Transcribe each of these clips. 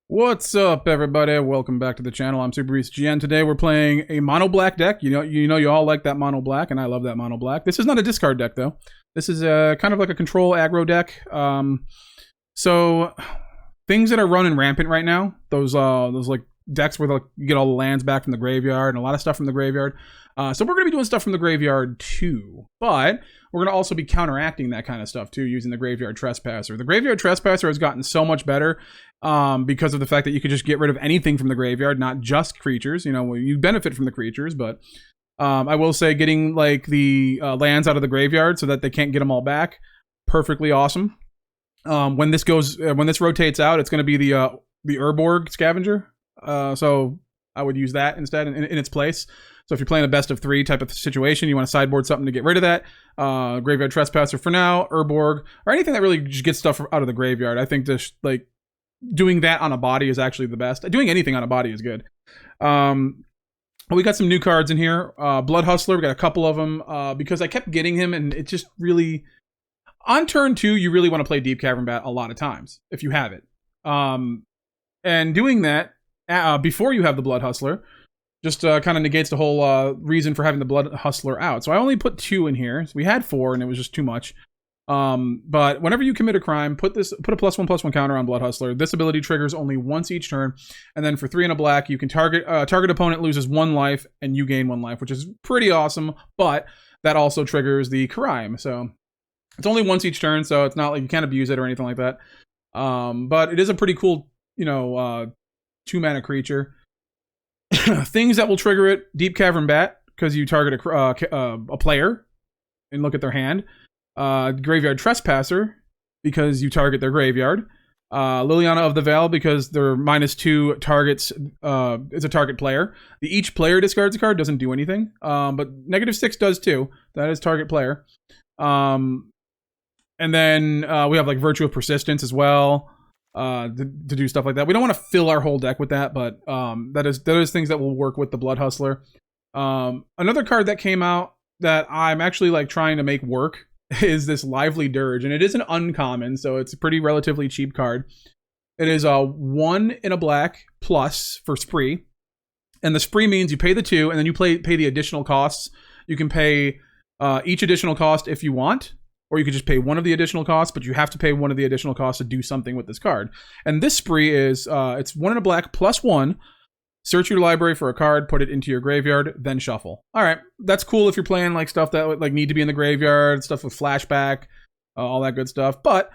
What's up, everybody? Welcome back to the channel. I'm Super Beast GN. Today we're playing a mono black deck. You all like that mono black, and I love that mono black. This is not a discard deck though. This is kind of like a control aggro deck. So things that are running rampant right now, those like decks where you get all the lands back from the graveyard and a lot of stuff from the graveyard. So we're gonna be doing stuff from the graveyard too, but we're gonna also be counteracting that kind of stuff too using the Graveyard Trespasser. The Graveyard Trespasser has gotten so much better because of the fact that you could just get rid of anything from the graveyard, not just creatures. You know, you benefit from the creatures, but I will say getting like the lands out of the graveyard so that they can't get them all back, perfectly awesome. When this rotates out, it's going to be the Urborg Scavenger. So I would use that instead in its place. So if you're playing a best of three type of situation, you want to sideboard something to get rid of that. Graveyard Trespasser for now, Urborg, or anything that really just gets stuff out of the graveyard. I think this, like, doing that on a body is actually the best. Doing anything on a body is good. We got some new cards in here. Blood Hustler, we got a couple of them because I kept getting him, and it just really... On turn 2, you really want to play Deep-Cavern Bat a lot of times, if you have it. And doing that before you have the Blood Hustler just kind of negates the whole reason for having the Blood Hustler out. So I only put 2 in here. So we had 4, and it was just too much. But whenever you commit a crime, put a +1/+1 counter on Blood Hustler. This ability triggers only once each turn, and then for 3 and a black, you can target opponent loses 1 life, and you gain 1 life, which is pretty awesome. But that also triggers the crime, so it's only once each turn, so it's not like you can't abuse it or anything like that. But it is a pretty cool, 2-mana creature. Things that will trigger it: Deep-Cavern Bat, because you target a player and look at their hand. Graveyard Trespasser, because you target their graveyard. Liliana of the Veil, because their -2 targets is a target player. Each player discards a card, doesn't do anything. But -6 does too. That is target player. And then we have like Virtue of Persistence as well. To do stuff like that. We don't want to fill our whole deck with that, but that is things that will work with the Blood Hustler. Another card that came out that I'm actually like trying to make work is this Lively Dirge, and it is an uncommon, so it's a pretty relatively cheap card. It is a 1 in a black plus for spree, and the spree means you pay the 2, and then you pay the additional costs. You can pay each additional cost if you want, or you could just pay one of the additional costs, but you have to pay one of the additional costs to do something with this card. And this spree is, it's 1 in a black +1. Search your library for a card, put it into your graveyard, then shuffle. All right, that's cool if you're playing like stuff that like need to be in the graveyard, stuff with flashback, all that good stuff. But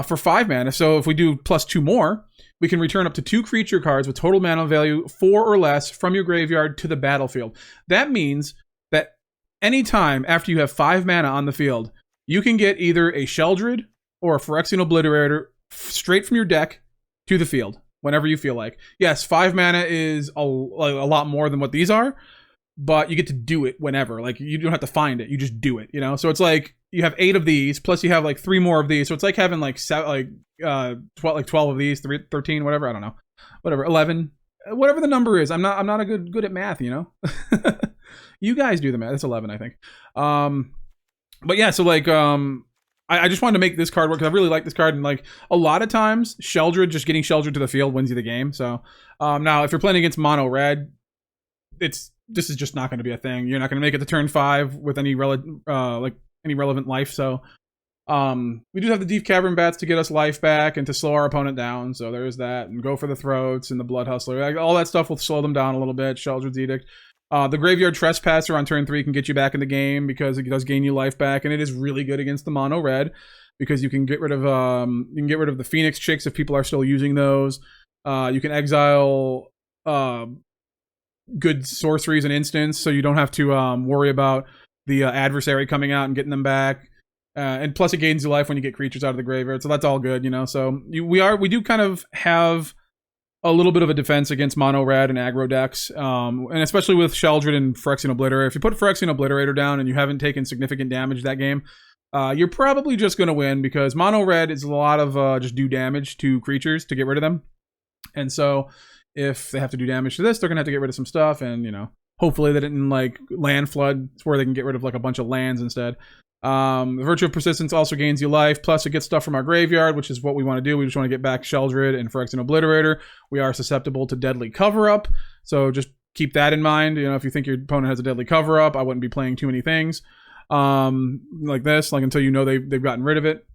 for 5 mana, so if we do +2 more, we can return up to 2 creature cards with total mana value 4 or less from your graveyard to the battlefield. That means that anytime after you have 5 mana on the field, you can get either a Sheoldred or a Phyrexian Obliterator straight from your deck to the field whenever you feel like. Yes, 5 mana is a lot more than what these are, but you get to do it whenever. Like, you don't have to find it. You just do it, So it's like you have 8 of these, plus you have like 3 more of these. So it's like having like 12 of these, 13, whatever. I don't know. Whatever, 11. Whatever the number is. I'm not a good at math, You guys do the math. It's 11, I think. But yeah, so like, I just wanted to make this card work because I really like this card, and like a lot of times, just getting Sheoldred to the field wins you the game. So now, if you're playing against mono red, this is just not going to be a thing. You're not going to make it to turn 5 with any relevant life. So we do have the Deep-Cavern Bats to get us life back and to slow our opponent down. So there's that, and go for the throats and the Blood Hustler. Like, all that stuff will slow them down a little bit. Sheoldred's Edict. The Graveyard Trespasser on turn 3 can get you back in the game because it does gain you life back, and it is really good against the mono red because you can get rid of the Phoenix Chicks if people are still using those. You can exile good sorceries and instants, so you don't have to worry about the adversary coming out and getting them back. And plus, it gains you life when you get creatures out of the graveyard, so that's all good, So we do kind of have a little bit of a defense against mono red and aggro decks, and especially with Sheoldred and Phyrexian Obliterator. If you put Phyrexian Obliterator down and you haven't taken significant damage that game, you're probably just going to win because mono red is a lot of just do damage to creatures to get rid of them. And so if they have to do damage to this, they're going to have to get rid of some stuff, and hopefully they didn't like land flood where they can get rid of like a bunch of lands instead. The Virtue of Persistence also gains you life, plus it gets stuff from our graveyard, which is what we want to do. We just want to get back Sheoldred and Phyrexian Obliterator. We are susceptible to Deadly Cover-Up, so just keep that in mind. You know, if you think your opponent has a Deadly Cover-Up, I wouldn't be playing too many things like this, like until you know they've gotten rid of it.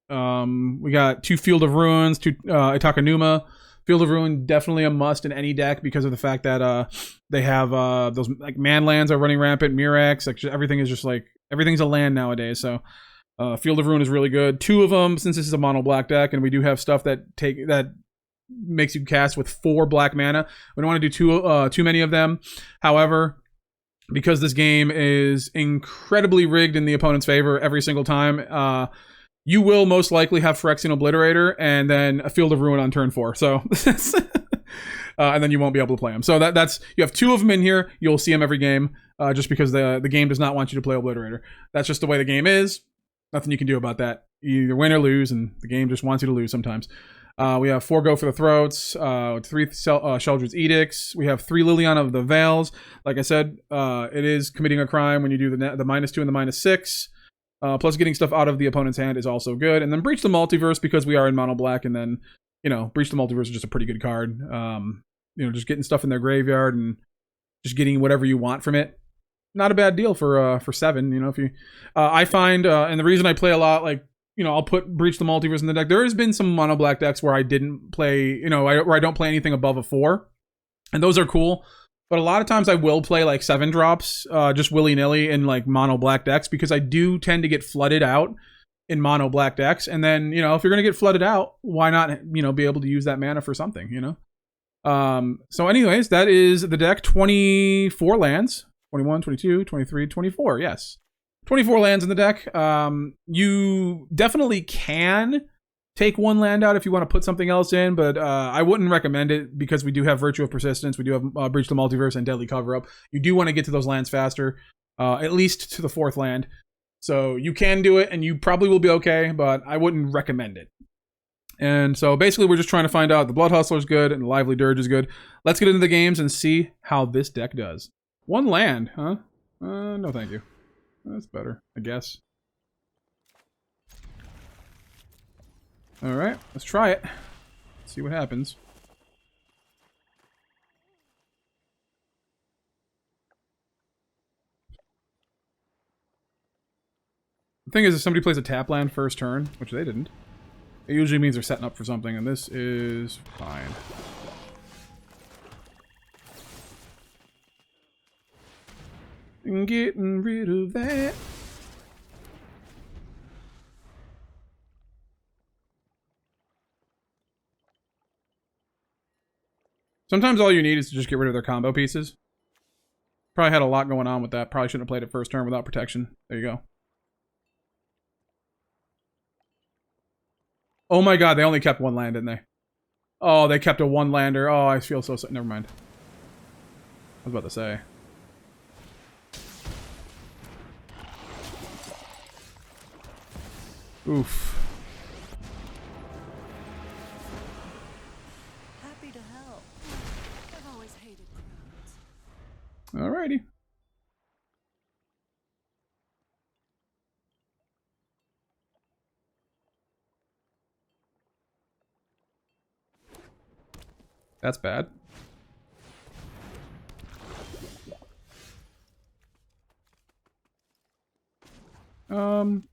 We got 2 Field of Ruins, 2 Takenuma. Field of Ruin definitely a must in any deck because of the fact that they have those like man lands are running rampant, Mirex, like everything is just like everything's a land nowadays. So Field of Ruin is really good. 2 of them, since this is a mono black deck, and we do have stuff that makes you cast with 4 black mana. We don't want to do too many of them. However, because this game is incredibly rigged in the opponent's favor every single time, you will most likely have Phyrexian Obliterator and then a Field of Ruin on turn 4. So, and then you won't be able to play them. So that's you have 2 of them in here. You'll see them every game, just because the game does not want you to play Obliterator. That's just the way the game is. Nothing you can do about that. You either win or lose, and the game just wants you to lose sometimes. We have 4 Go for the Throats, 3 Sheoldred's Edicts. We have 3 Liliana of the Veils. Like I said, it is committing a crime when you do the -2 and the -6. Plus getting stuff out of the opponent's hand is also good. And then Breach the Multiverse, because we are in mono black, and then, you know, Breach the Multiverse is just a pretty good card. You know, just getting stuff in their graveyard and just getting whatever you want from it. Not a bad deal for 7, you know, if you... I find, and the reason I play a lot, like, you know, I'll put Breach the Multiverse in the deck. There has been some mono black decks where I didn't play, you know, where I don't play anything above a 4. And those are cool. But a lot of times I will play like 7 drops, just willy-nilly in like mono black decks, because I do tend to get flooded out in mono black decks. And then, you know, if you're going to get flooded out, why not, you know, be able to use that mana for something, you know? So anyways, that is the deck. 24 lands, 21, 22, 23, 24. Yes. 24 lands in the deck. You definitely can take 1 land out if you want to put something else in, but I wouldn't recommend it because we do have Virtue of Persistence, we do have Breach the Multiverse, and Deadly Cover-Up. You do want to get to those lands faster, at least to the 4th land. So you can do it, and you probably will be okay, but I wouldn't recommend it. And so basically we're just trying to find out the Blood Hustler is good and the Lively Dirge is good. Let's get into the games and see how this deck does. 1 land, huh? No thank you. That's better, I guess. Alright, let's try it. See what happens. The thing is, if somebody plays a tap land first turn, which they didn't, it usually means they're setting up for something, and this is fine. Getting rid of that. Sometimes all you need is to just get rid of their combo pieces. Probably had a lot going on with that. Probably shouldn't have played it first turn without protection. There you go. Oh my god, they only kept 1 land, didn't they? Oh, they kept a 1-lander. Oh, I feel so... Never mind. I was about to say. Oof. Happy to help. I've always hated crowds. Alrighty. That's bad. Don't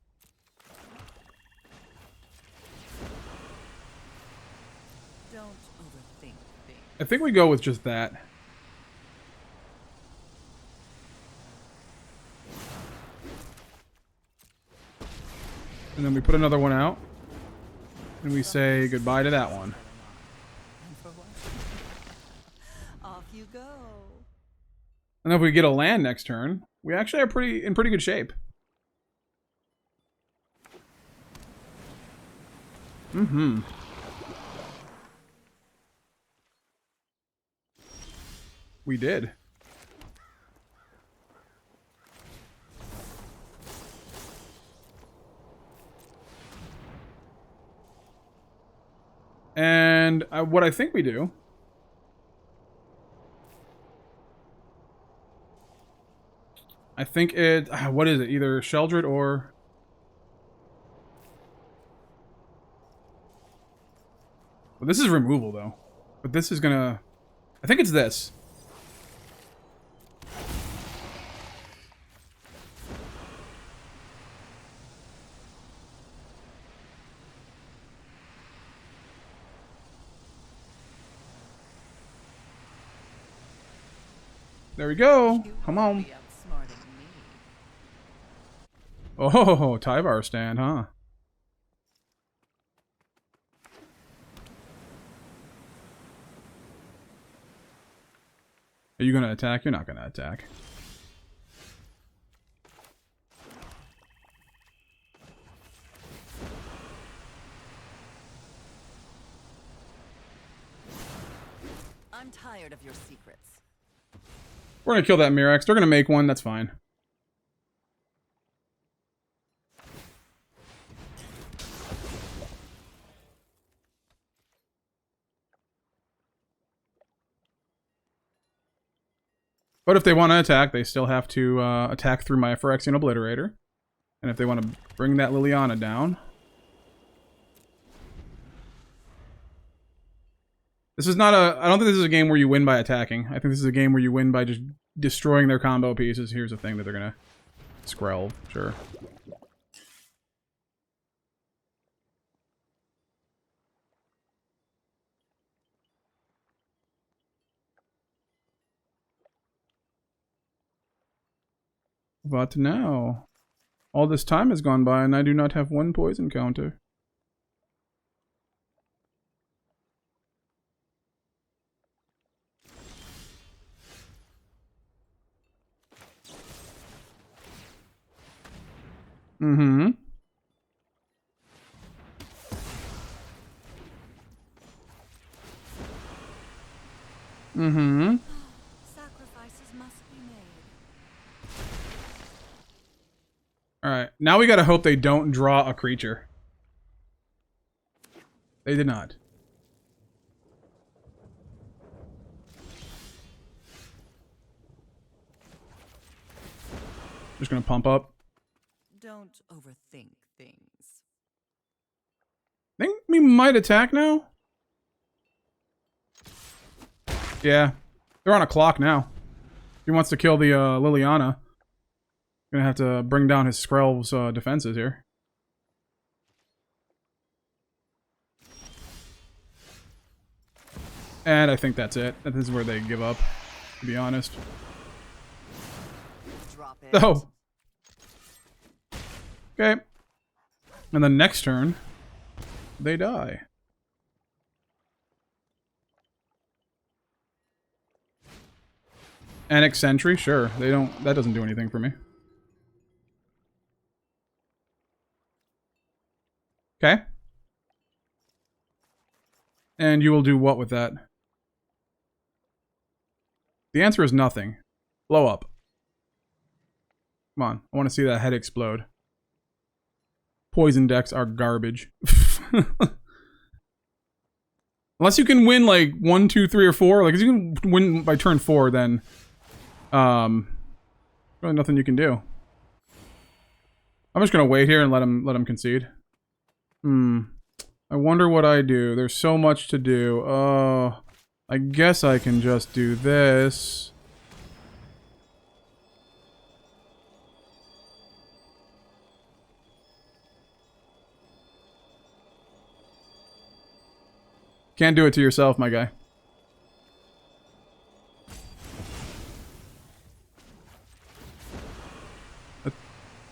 overthink things. I think we go with just that. And then we put another one out. And we say goodbye to that one. And for what? Off you go. And if we get a land next turn, we actually are in pretty good shape. Mm-hmm. We did. And what I think we do I think it... what is it? Either Sheoldred or... Well, this is removal, though. But this is gonna... I think it's this. There we go. Come on. Oh, Tyvar stand, huh? Are you gonna attack? You're not gonna attack. I'm tired of your secrets. We're gonna kill that Mirex. They're gonna make one. That's fine. But if they want to attack, they still have to attack through my Phyrexian Obliterator. And if they want to bring that Liliana down... This is not a... I don't think this is a game where you win by attacking. I think this is a game where you win by just destroying their combo pieces. Here's the thing that they're going to... Skrell, sure. But now... All this time has gone by and I do not have one poison counter. Mm-hmm. Mm-hmm. Sacrifices must be made. Alright, now we gotta hope they don't draw a creature. They did not. Just gonna pump up. Don't overthink things. Think we might attack now? Yeah. They're on a clock now. If he wants to kill the Liliana, gonna have to bring down his Skrell's defenses here. And I think that's it. This is where they give up, to be honest. Drop it. Oh! Okay. And then next turn, they die. Annex Sentry? Sure. They don't... That doesn't do anything for me. Okay. And you will do what with that? The answer is nothing. Blow up. Come on. I want to see that head explode. Poison decks are garbage. Unless you can win like 1, 2, 3, or 4. Like if you can win by turn 4, then really nothing you can do. I'm just gonna wait here and let him concede. I wonder what I do. There's so much to do. I guess I can just do this. Can't do it to yourself, my guy. Let's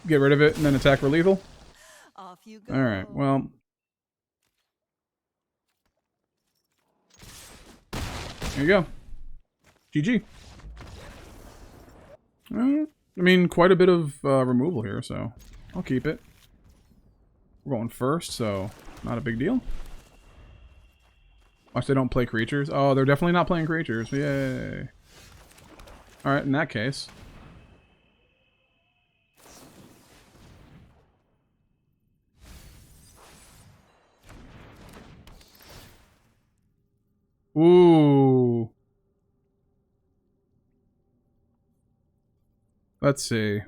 get rid of it and then attack for lethal. Off you go. Alright, well. There you go. GG. I mean, quite a bit of removal here, so I'll keep it. We're going first, so not a big deal. Watch, they don't play creatures. Oh, they're definitely not playing creatures. Yay. Alright, in that case. Ooh. Let's see.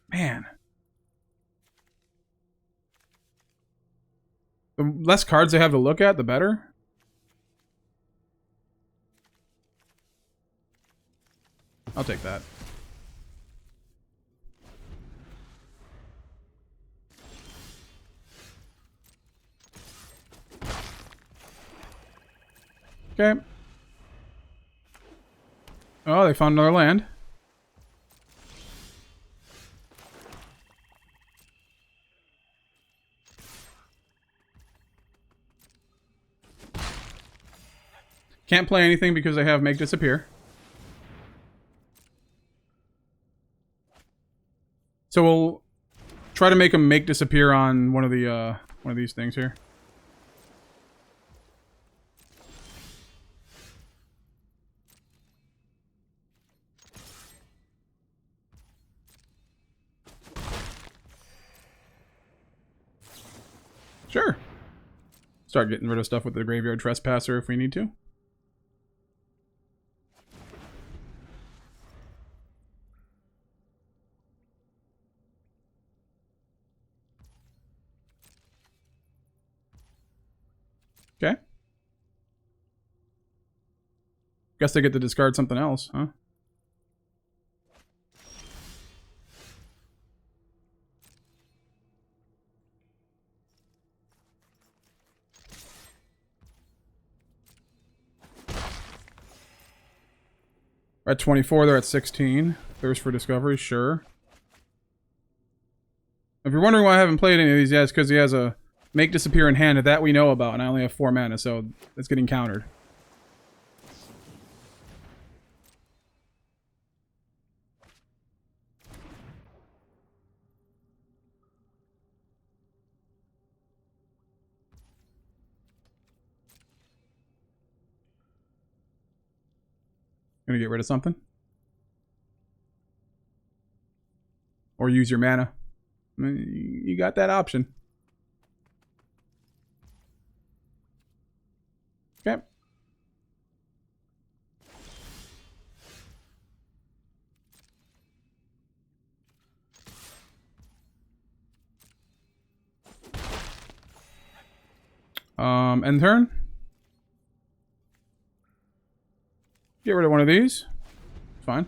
Man. The less cards I have to look at, the better. I'll take that. Okay. Oh, they found another land. Can't play anything because I have Make Disappear. So we'll try to make him Make Disappear on one of these things here. Sure. Start getting rid of stuff with the Graveyard Trespasser if we need to. Okay. Guess they get to discard something else, huh? We're at 24, they're at 16. Thirst for Discovery, sure. If you're wondering why I haven't played any of these yet, it's because he has a Make Disappear in hand that we know about, and I only have 4 mana, so it's getting countered. Gonna get rid of something? Or use your mana. I mean, you got that option. Okay. End turn. Get rid of one of these. Fine.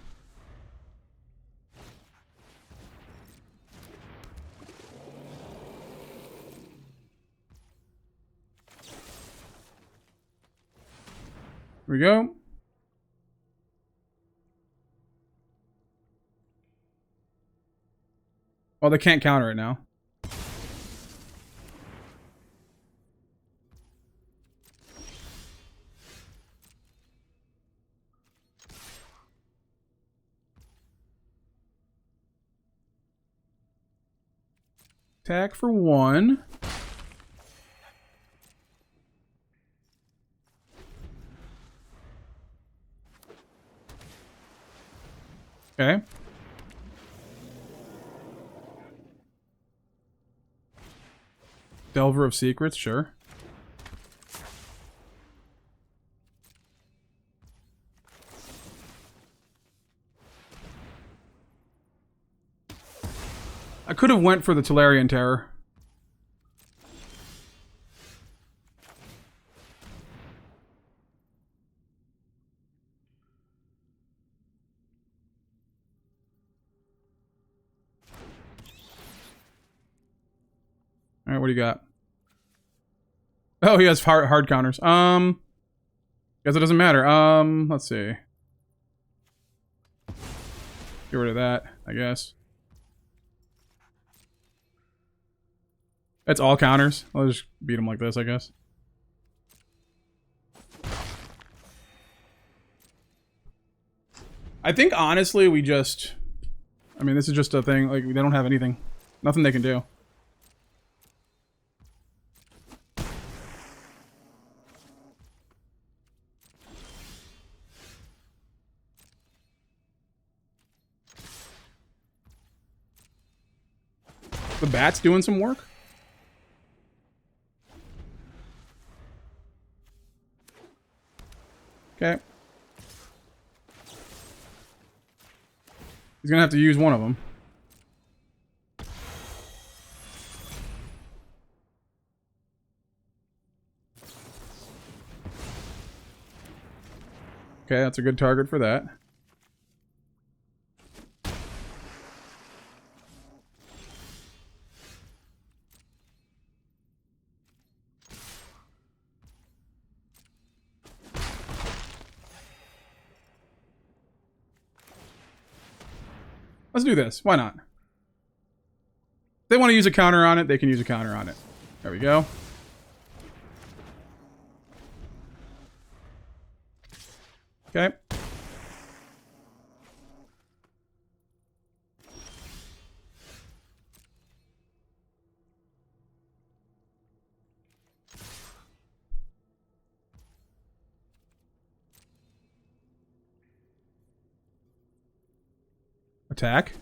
Here we go. Well, they can't counter it now. Attack for 1. Okay. Delver of Secrets, sure. I could have went for the Tolarian Terror. Alright, what do you got? Oh, he has hard counters. Guess it doesn't matter. Let's see. Get rid of that, I guess. It's all counters. I'll just beat him like this, I guess. I think, honestly, we just... I mean, this is just a thing. Like, they don't have anything. Nothing they can do. The bat's doing some work. Okay. He's gonna have to use one of them. Okay, that's a good target for that. Let's do this. Why not? If they want to use a counter on it, they can use a counter on it. There we go. Okay. Attack.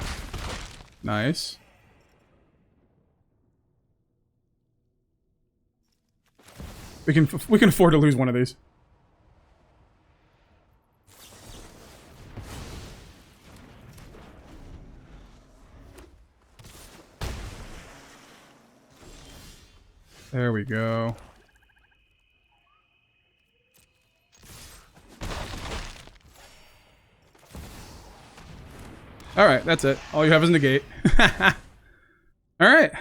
Nice. We can afford to lose one of these. There we go. Alright, that's it. All you have is negate. Alright.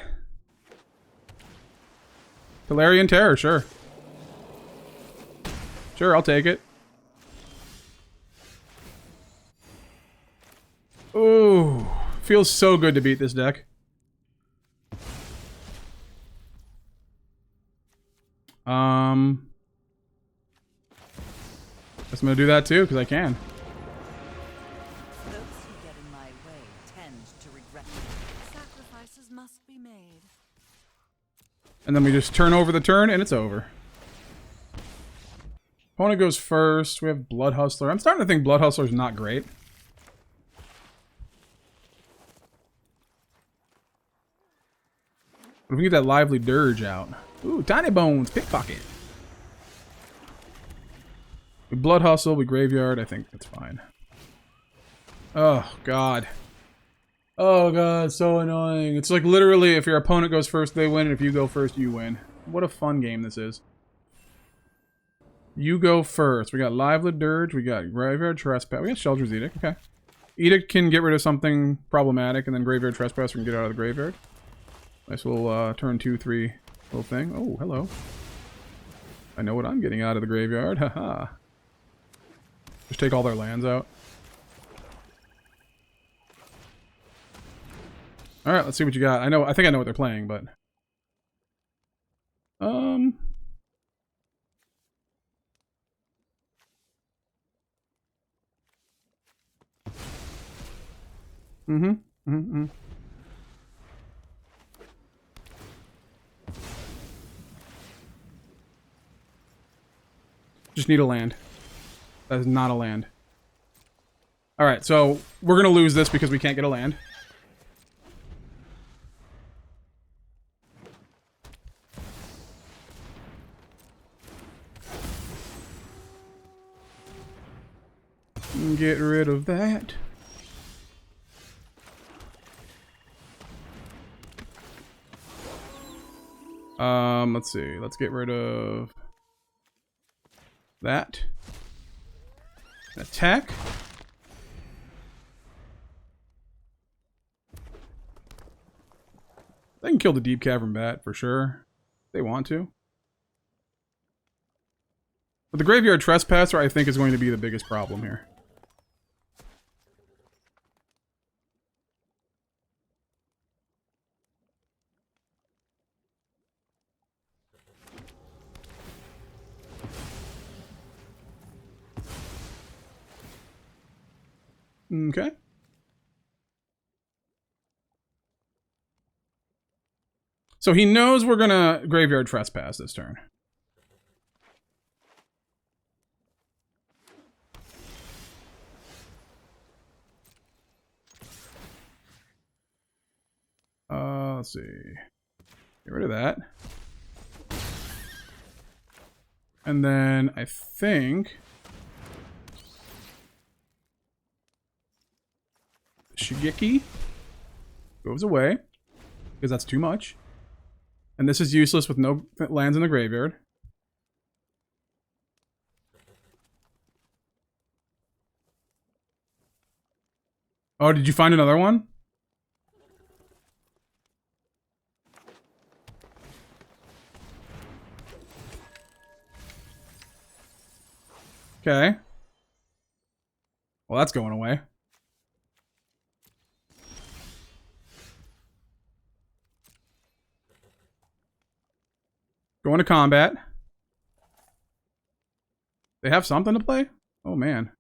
Galarian Terror, sure. Sure, I'll take it. Ooh. Feels so good to beat this deck. Guess I'm gonna do that too, because I can. Those who get in my way tend to regret it. Sacrifices must be made. And then we just turn over the turn, and it's over. Opponent goes first. We have Blood Hustler. I'm starting to think Blood Hustler's not great. But if we get that Lively Dirge out. Ooh, Tiny Bones, Pickpocket. We Blood Hustle, we Graveyard. I think that's fine. Oh, God. Oh, God, so annoying. It's like literally if your opponent goes first, they win, and if you go first, you win. What a fun game this is. You go first. We got Lively Dirge, we got Graveyard Trespasser, we got Sheoldred's Edict, okay. Edict can get rid of something problematic, and then Graveyard Trespasser can get out of the graveyard. Nice little turn 2-3 little thing. Oh, hello. I know what I'm getting out of the graveyard, haha. Just take all their lands out. Alright, let's see what you got. I think I know what they're playing, but... Just need a land. That is not a land. Alright, so we're gonna lose this because we can't get a land. Get rid of that. Let's see. Let's get rid of that. Attack. They can kill the Deep-Cavern Bat for sure. If they want to. But the Graveyard Trespasser, I think, is going to be the biggest problem here. Okay. So he knows we're gonna Graveyard Trespass this turn. Let's see. Get rid of that. And then I think Shigeki goes away because that's too much. And this is useless with no lands in the graveyard. Oh, did you find another one? Okay. Well, that's going away. Going to combat. They have something to play? Oh, man.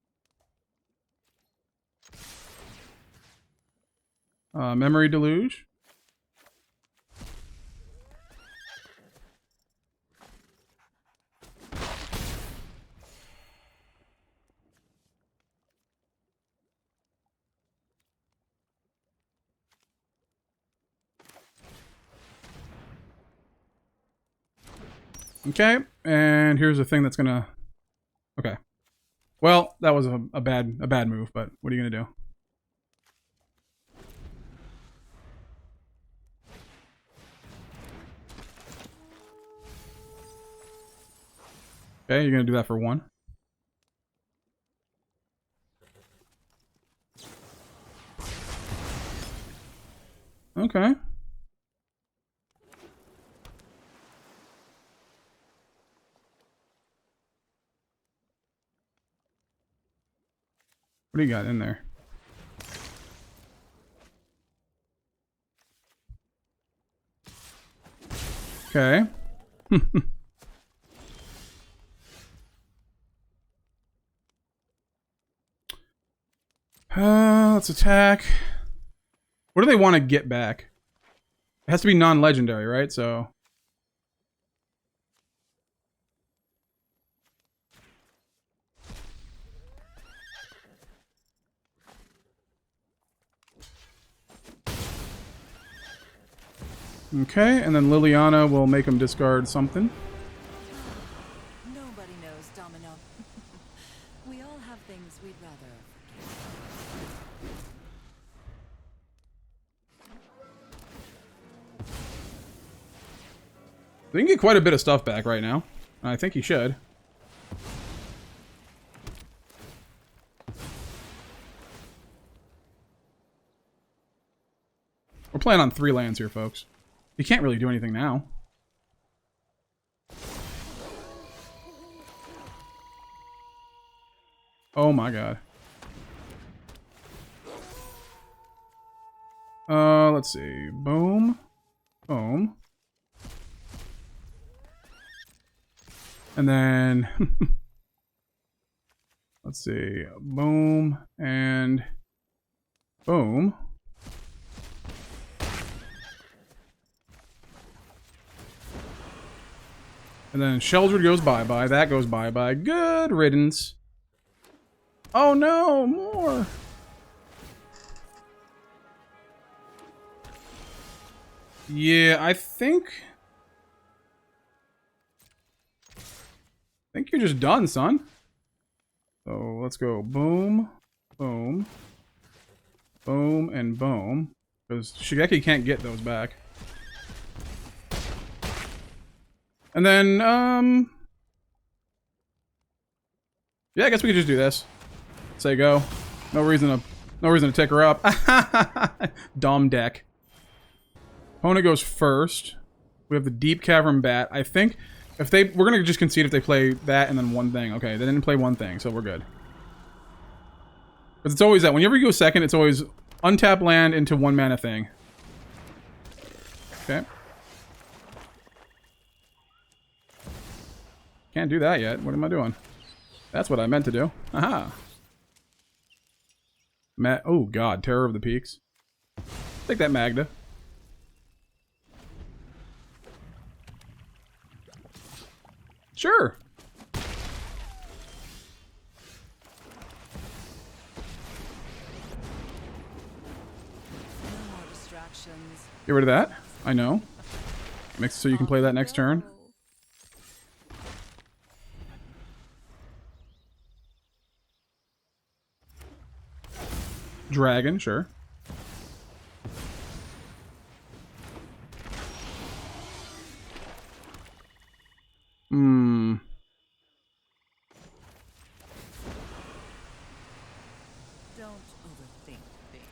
Memory Deluge. Okay, and here's the thing that's gonna... Okay. Well, that was a bad move, but what are you gonna do? Okay, you're gonna do that for one. Okay. What do you got in there? Okay. Let's attack. What do they want to get back? It has to be non-legendary, right? So... Okay, and then Liliana will make him discard something. Nobody knows, Domino. We all have things we'd rather forget. They can get quite a bit of stuff back right now. I think he should. We're playing on 3 lands here, folks. You can't really do anything now. Oh my god. Let's see. Boom. Boom. And then... let's see. Boom. And... boom. And then Sheoldred goes bye-bye. That goes bye-bye. Good riddance. Oh no, more. Yeah, I think you're just done, son. So let's go boom, boom, boom, and boom. Because Shigeki can't get those back. And then, yeah, I guess we could just do this. Say go. No reason to tick her up. Dom deck. Opponent goes first. We have the Deep-Cavern Bat. I think if we're gonna just concede if they play that and then one thing. Okay, they didn't play one thing, so we're good. Because it's always that. Whenever you go second, it's always untap land into 1-mana thing. Okay. Can't do that yet. What am I doing? That's what I meant to do. Aha. Oh god, Terror of the Peaks. Take that, Magda. Sure. No more distractions. Get rid of that. I know. Makes it so you can play that next turn. Dragon, sure. Hmm. Don't overthink things.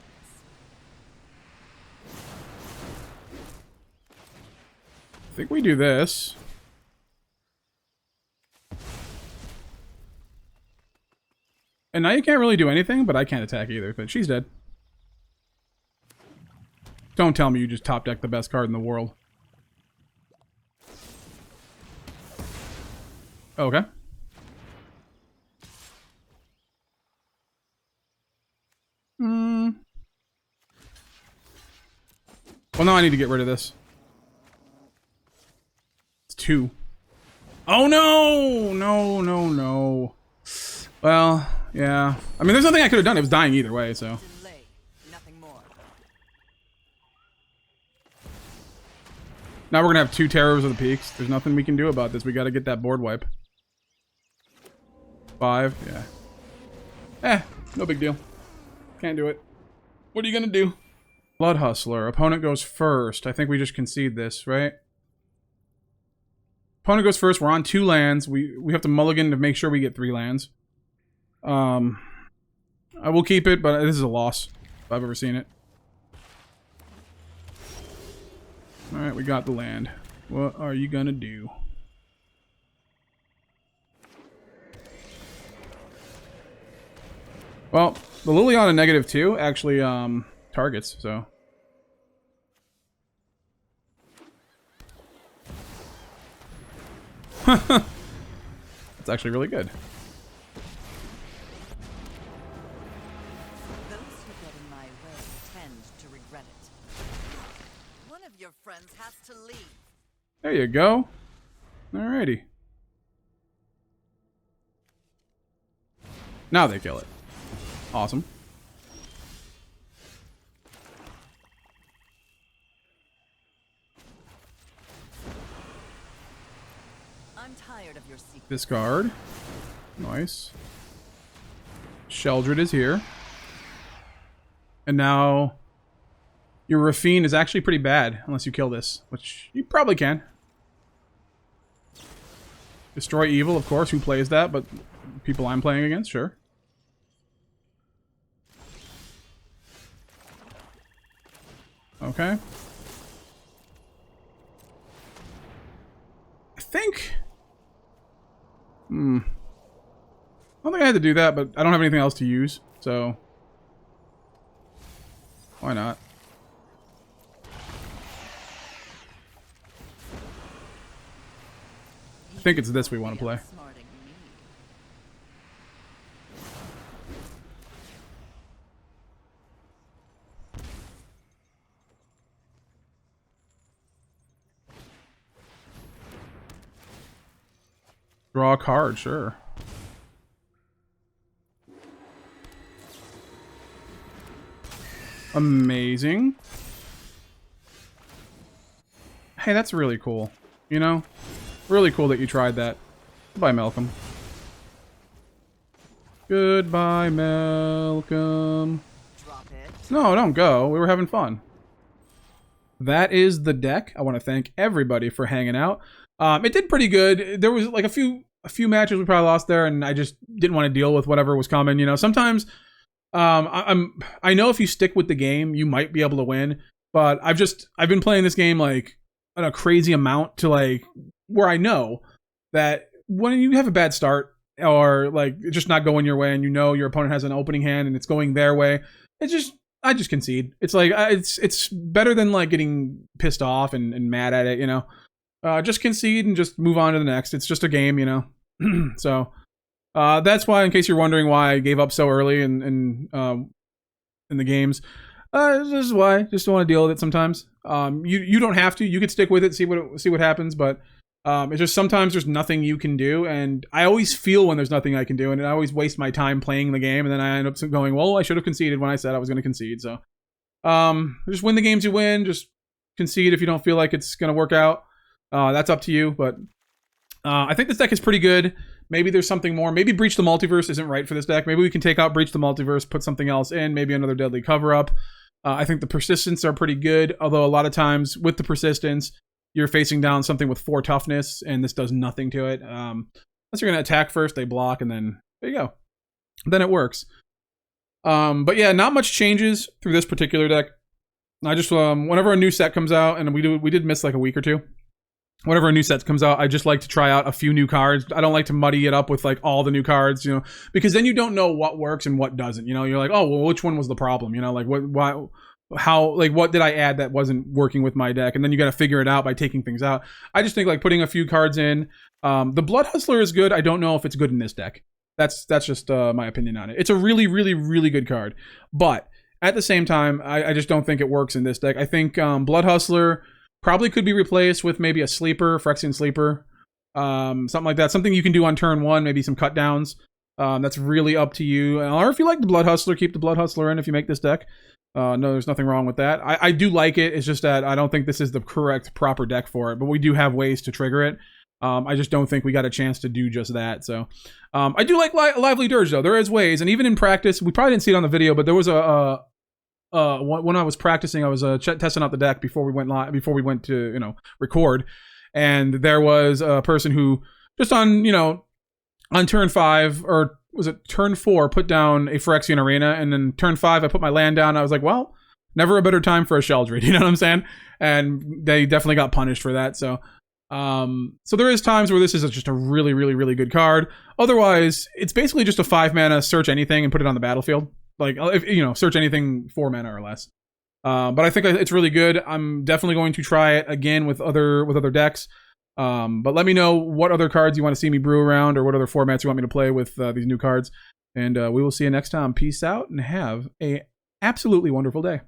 I think we do this. And now you can't really do anything, but I can't attack either. But she's dead. Don't tell me you just top deck the best card in the world. Okay. Hmm. Well, now I need to get rid of this. It's 2. Oh, no! No, no, no. Well, yeah. I mean, there's nothing I could have done. It was dying either way, so. Delay, nothing more. Now we're going to have 2 Terrors of the Peaks. There's nothing we can do about this. We got to get that board wipe. 5, yeah. No big deal. Can't do it. What are you going to do? Blood Hustler. Opponent goes first. I think we just concede this, right? Opponent goes first. We're on 2 lands. We have to mulligan to make sure we get 3 lands. I will keep it, but this is a loss if I've ever seen it. Alright, we got the land. What are you gonna do? Well, the Liliana -2 actually targets, so. That's actually really good. Those who get in my way tend to regret it. One of your friends has to leave. There you go. Alrighty. Now they kill it. Awesome. I'm tired of your secret. Discard. Nice. Sheoldred is here. And now your Rafine is actually pretty bad unless you kill this, which you probably can. Destroy Evil, of course. Who plays that? But people I'm playing against, sure. Okay. I think... I don't think I had to do that, but I don't have anything else to use, so... Why not? I think it's this we want to play. Draw a card, sure. Amazing. Hey, that's really cool. You know? Really cool that you tried that. Goodbye, Malcolm. Goodbye, Malcolm. Drop it. No, don't go. We were having fun. That is the deck. I want to thank everybody for hanging out. It did pretty good. There was like a few matches we probably lost there, and I just didn't want to deal with whatever was coming. You know, sometimes I know if you stick with the game, you might be able to win. But I've been playing this game like at a crazy amount to like where I know that when you have a bad start or like it's just not going your way, and you know your opponent has an opening hand and it's going their way, I just concede. It's like it's better than like getting pissed off and mad at it. You know. Just concede and just move on to the next. It's just a game, you know. So that's why, in case you're wondering why I gave up so early in the games, this is why. Just don't want to deal with it sometimes. You don't have to. You could stick with it, see what happens. But it's just sometimes there's nothing you can do, and I always feel when there's nothing I can do, and I always waste my time playing the game, and then I end up going, well, I should have conceded when I said I was going to concede. So just win the games you win. Just concede if you don't feel like it's going to work out. That's up to you, but I think this deck is pretty good. Maybe there's something more. Maybe Breach the Multiverse isn't right for this deck. Maybe we can take out Breach the Multiverse, put something else in, maybe another Deadly Cover-Up. I think the Persistence are pretty good, although a lot of times with the Persistence, you're facing down something with 4 toughness, and this does nothing to it. Unless you're going to attack first, they block, and then there you go. Then it works. But yeah, not much changes through this particular deck. I just, whenever a new set comes out, and we did miss like a week or two. Whenever a new set comes out, I just like to try out a few new cards. I don't like to muddy it up with like all the new cards, you know, because then you don't know what works and what doesn't. You know, you're like, oh, well, which one was the problem? You know, like what did I add that wasn't working with my deck? And then you got to figure it out by taking things out. I just think like putting a few cards in. The Blood Hustler is good. I don't know if it's good in this deck. That's just my opinion on it. It's a really, really, really good card, but at the same time, I just don't think it works in this deck. I think Blood Hustler probably could be replaced with maybe a sleeper, Phyrexian sleeper, something like that. Something you can do on turn 1, maybe some cut downs. That's really up to you. Or if you like the Blood Hustler, keep the Blood Hustler in if you make this deck. No, there's nothing wrong with that. I do like it. It's just that I don't think this is the correct, proper deck for it. But we do have ways to trigger it. I just don't think we got a chance to do just that. So I do like Lively Dirge, though. There is ways. And even in practice, we probably didn't see it on the video, but there was when I was practicing, I was testing out the deck before we went live, before we went to record, and there was a person who just on turn 5, or was it turn 4, put down a Phyrexian Arena, and then turn 5 I put my land down. I was like, well, never a better time for a Sheoldred, you know what I'm saying? And they definitely got punished for that. So so there is times where this is just a really, really, really good card. Otherwise, it's basically just a 5 mana search anything and put it on the battlefield. Like, if, search anything 4 mana or less. But I think it's really good. I'm definitely going to try it again with other decks. But let me know what other cards you want to see me brew around, or what other formats you want me to play with these new cards. And we will see you next time. Peace out and have a absolutely wonderful day.